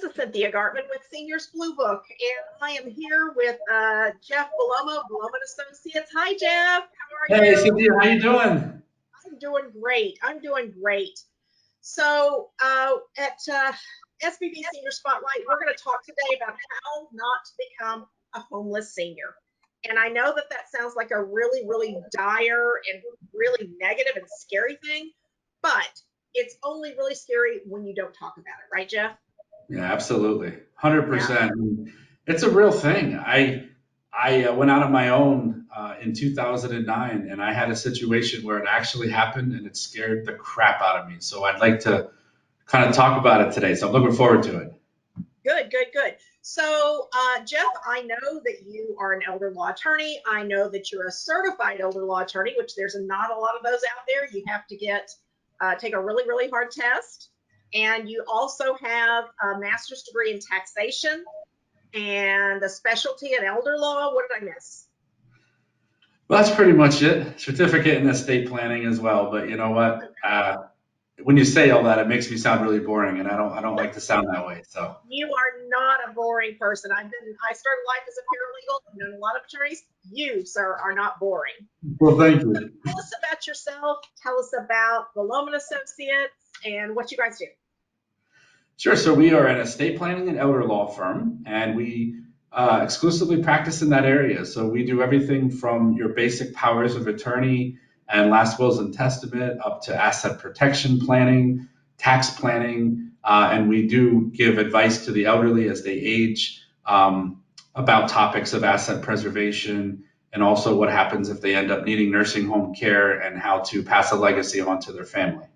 This is Cynthia Gartman with Seniors BlueBook, and I am here with Jeff Bellomo, Bellomo and Associates. Hi, Jeff. How are Hey, you? Cynthia, how you doing? I'm doing great. I'm doing great. So, at SBB Senior Spotlight, we're going to talk today about how not to become a homeless senior. And I know that that sounds like a really, really dire and really negative and scary thing, but it's only really scary when you don't talk about it, right, Jeff? Yeah, absolutely, Yeah. 100%. It's a real thing. I went out on my own in 2009, and I had a situation where it actually happened, and it scared the crap out of me. So I'd like to kind of talk about it today. So I'm looking forward to it. Good, good, good. So, Jeff, I know that you are an elder law attorney. I know that you're a certified elder law attorney, which there's not a lot of those out there. You have to take a really, really hard test. And you also have a master's degree in taxation and a specialty in elder law. What did I miss? Well, that's pretty much it. Certificate in estate planning as well. But you know what? When you say all that, it makes me sound really boring, and I don't like to sound that way. So. You are not a boring person. I started life as a paralegal. I've known a lot of attorneys. You, sir, are not boring. Well, thank you. Tell us about yourself. Tell us about the Loman Associates and what you guys do. Sure. So we are an estate planning and elder law firm, and we exclusively practice in that area. So we do everything from your basic powers of attorney and last wills and testament up to asset protection planning, tax planning, and we do give advice to the elderly as they age about topics of asset preservation and also what happens if they end up needing nursing home care and how to pass a legacy on to their family.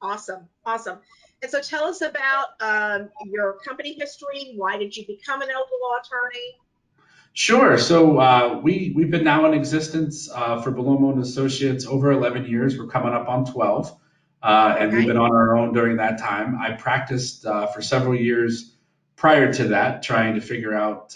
Awesome, awesome. And so tell us about your company history. Why did you become an elder law attorney? Sure. So we've been now in existence for Bellomo and Associates over 11 years. We're coming up on 12, and we've Okay. been on our own during that time. I practiced for several years prior to that, trying to figure out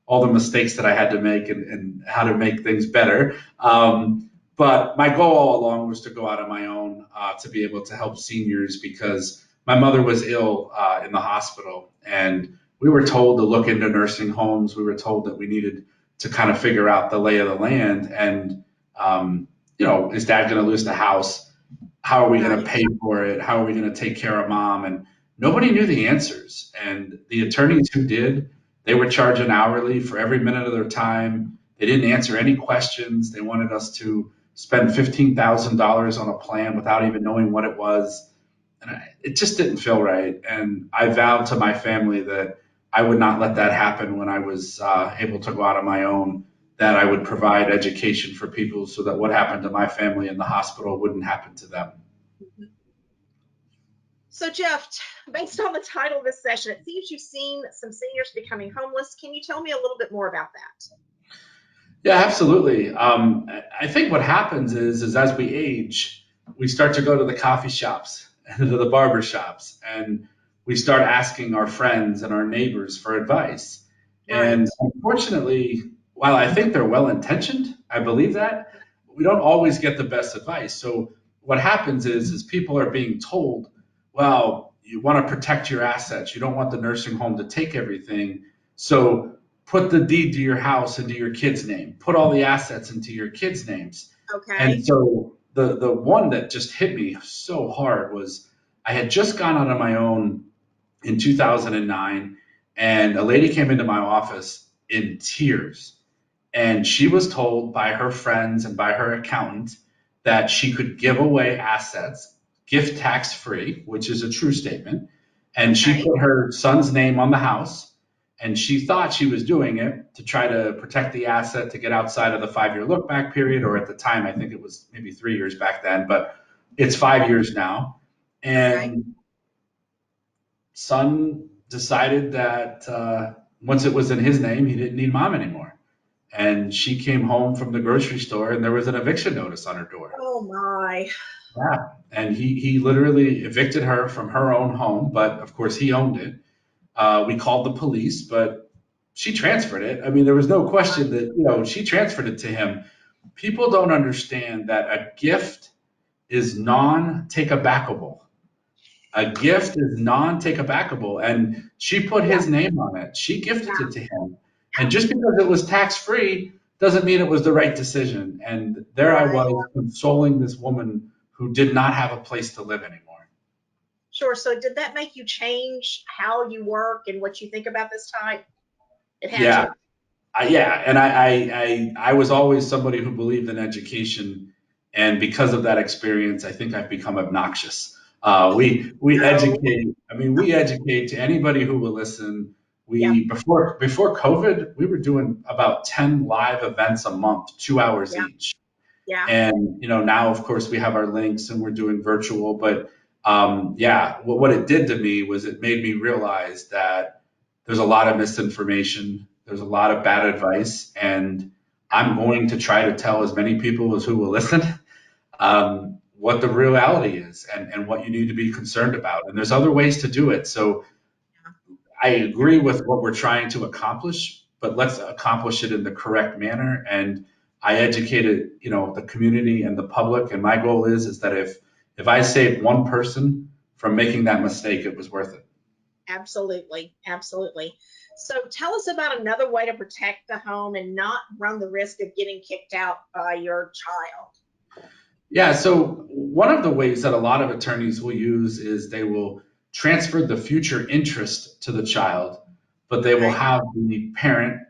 all the mistakes that I had to make and how to make things better. But my goal all along was to go out on my own to be able to help seniors because my mother was ill in the hospital, and we were told to look into nursing homes. We were told that we needed to kind of figure out the lay of the land. And, is dad going to lose the house? How are we going to Right. pay for it? How are we going to take care of mom? And nobody knew the answers. And the attorneys who did, they were charging hourly for every minute of their time. They didn't answer any questions. They wanted us to spend $15,000 on a plan without even knowing what it was. And it just didn't feel right. And I vowed to my family that I would not let that happen when I was able to go out on my own, that I would provide education for people so that what happened to my family in the hospital wouldn't happen to them. So Jeff, based on the title of this session, it seems you've seen some seniors becoming homeless. Can you tell me a little bit more about that? Yeah, absolutely. I think what happens is as we age, we start to go to the coffee shops and to the barber shops, and we start asking our friends and our neighbors for advice. And Right. unfortunately, while I think they're well intentioned, I believe that we don't always get the best advice. So what happens is people are being told, well, you want to protect your assets. You don't want the nursing home to take everything. So put the deed to your house into your kid's name, put all the assets into your kids' names. And Okay. so the one that just hit me so hard was I had just gone out on my own in 2009, and a lady came into my office in tears. And she was told by her friends and by her accountant that she could give away assets, gift tax free, which is a true statement. And she Okay. put her son's name on the house. And she thought she was doing it to try to protect the asset to get outside of the 5 year look back period, or at the time, I think it was maybe 3 years back then, but it's 5 years now. Okay. And son decided that once it was in his name, he didn't need mom anymore. And she came home from the grocery store and there was an eviction notice on her door. Oh my. Yeah. And he literally evicted her from her own home, but of course he owned it. We called the police, but she transferred it. I mean, there was no question that, she transferred it to him. People don't understand that a gift is non take abackable. A gift is non-take backable, and she put Yeah, his name on it. She gifted yeah, it to him, and yeah. just because it was tax-free doesn't mean it was the right decision. And there I Right. was consoling this woman who did not have a place to live anymore. Sure. So did that make you change how you work and what you think about this type? It had Yeah, to. yeah, and I was always somebody who believed in education, and because of that experience, I think I've become obnoxious. We No. educate. I mean, we educate to anybody who will listen. Yep. We before COVID, we were doing about 10 live events a month, 2 hours Yeah. each. Yeah. And now, of course, we have our links and we're doing virtual. But yeah, what it did to me was it made me realize that there's a lot of misinformation, there's a lot of bad advice, and I'm going to try to tell as many people as who will listen what the reality is and what you need to be concerned about. And there's other ways to do it. So I Yeah. agree with what we're trying to accomplish, but let's accomplish it in the correct manner. And I educated, the community and the public. And my goal is that if I saved one person from making that mistake, it was worth it. Absolutely. Absolutely. So tell us about another way to protect the home and not run the risk of getting kicked out by your child. Yeah, so one of the ways that a lot of attorneys will use is they will transfer the future interest to the child, but they will Okay. have the parent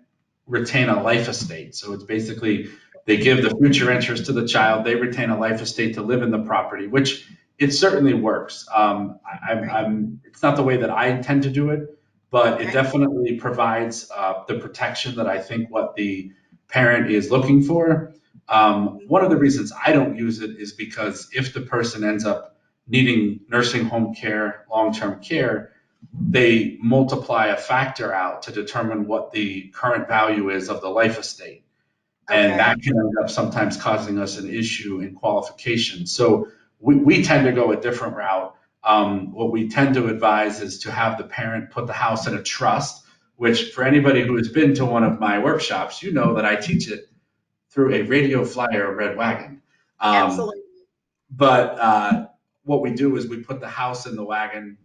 retain a life estate. So it's basically they give the future interest to the child, they retain a life estate to live in the property, which it certainly works. Okay. It's not the way that I tend to do it, but it Okay. definitely provides the protection that I think what the parent is looking for. Mhm. One of the reasons I don't use it is because if the person ends up needing nursing home care, long term care, they multiply a factor out to determine what the current value is of the life estate. And that Okay. can end up sometimes causing us an issue in qualification. So we tend to go a different route. What we tend to advise is to have the parent put the house in a trust, which for anybody who has been to one of my workshops, you know that I teach it through a radio flyer red wagon. Um, Absolutely. but what we do is we put the house in the wagon.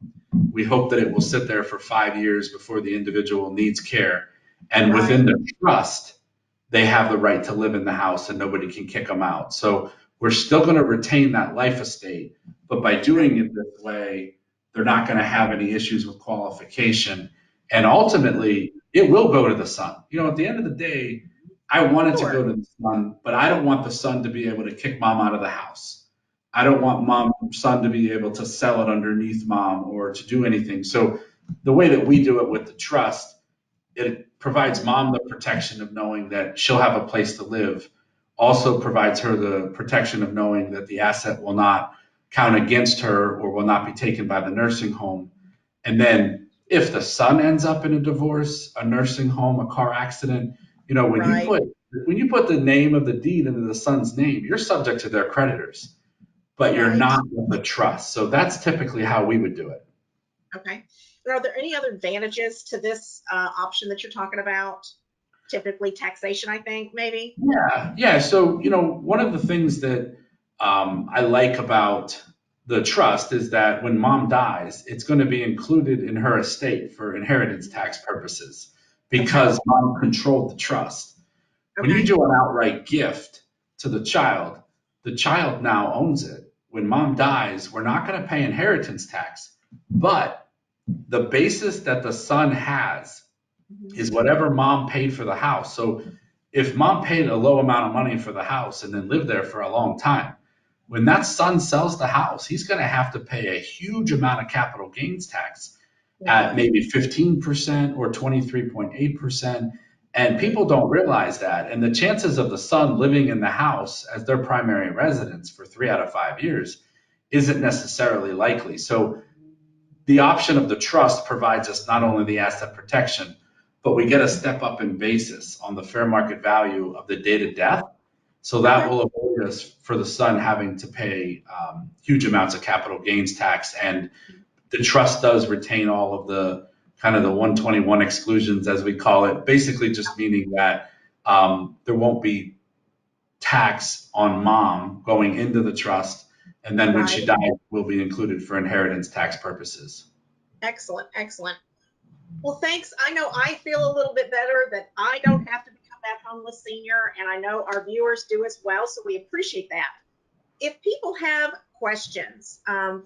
We hope that it will sit there for 5 years before the individual needs care. And within Right. the trust, they have the right to live in the house and nobody can kick them out. So we're still going to retain that life estate, but by Okay. doing it this way, they're not going to have any issues with qualification. And ultimately, it will go to the son. At the end of the day, I want it to Sure. go to the son, but I don't want the son to be able to kick mom out of the house. I don't want son to be able to sell it underneath mom or to do anything. So the way that we do it with the trust, it provides mom the protection of knowing that she'll have a place to live, also provides her the protection of knowing that the asset will not count against her or will not be taken by the nursing home. And then if the son ends up in a divorce, a nursing home, a car accident, when you Right. put the name of the deed into the son's name, you're subject to their creditors, but you're Right. not with the trust. So that's typically how we would do it. Okay. And are there any other advantages to this option that you're talking about? Typically taxation, I think, maybe. Yeah, yeah. So, one of the things that I like about the trust is that when mom dies, it's going to be included in her estate for inheritance tax purposes Okay. because mom controlled the trust. When you Okay. do an outright gift to the child now owns it. When mom dies, we're not going to pay inheritance tax, but the basis that the son has Mhm. is whatever mom paid for the house. So if mom paid a low amount of money for the house and then lived there for a long time, when that son sells the house, he's going to have to pay a huge amount of capital gains tax at Right. maybe 15% or 23.8%. And Mhm. people don't realize that. And the chances of the son living in the house as their primary residence for 3 out of 5 years isn't necessarily likely. So the option of the trust provides us not only the asset protection, but we get a step up in basis on the fair market value of the date of death. So that Okay. will avoid us for the son having to pay huge amounts of capital gains tax. And the trust does retain all of the kind of the 121 exclusions, as we call it, basically just meaning that there won't be tax on mom going into the trust And then when she Right. dies, will be included for inheritance tax purposes. Excellent. Excellent. Well, thanks. I know I feel a little bit better that I don't have to become that homeless senior, and I know our viewers do as well. So we appreciate that. If people have questions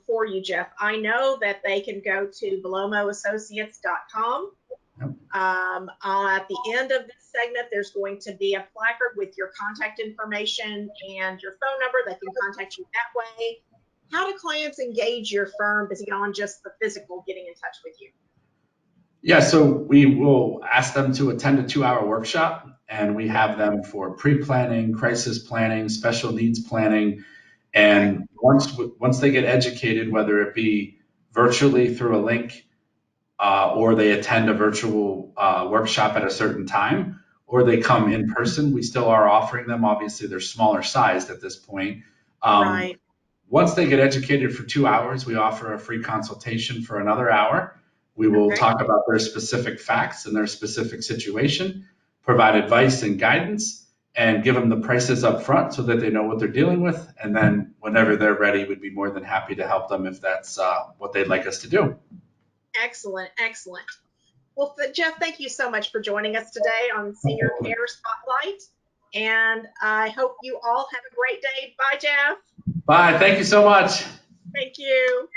for you, Jeff, I know that they can go to bellomoassociates.com. Yep. At the end of this segment, there's going to be a placard with your contact information and your phone number. They can contact you that way. How do clients engage your firm beyond just the physical getting in touch with you? Yeah, so we will ask them to attend a 2-hour workshop, and we have them for pre-planning, crisis planning, special needs planning. Okay. And once they get educated, whether it be virtually through a link, or they attend a virtual workshop at a certain time, or they come in person, we still are offering them. Obviously, they're smaller sized at this point. Um, Right. Once they get educated for 2 hours, we offer a free consultation for another hour. We will Okay. talk about their specific facts and their specific situation, provide advice and guidance, and give them the prices up front so that they know what they're dealing with. And then whenever they're ready, we'd be more than happy to help them if that's what they'd like us to do. Excellent. Excellent. Well, Jeff, thank you so much for joining us today on Senior Care Spotlight. And I hope you all have a great day. Bye, Jeff. Bye. Thank you so much. Thank you.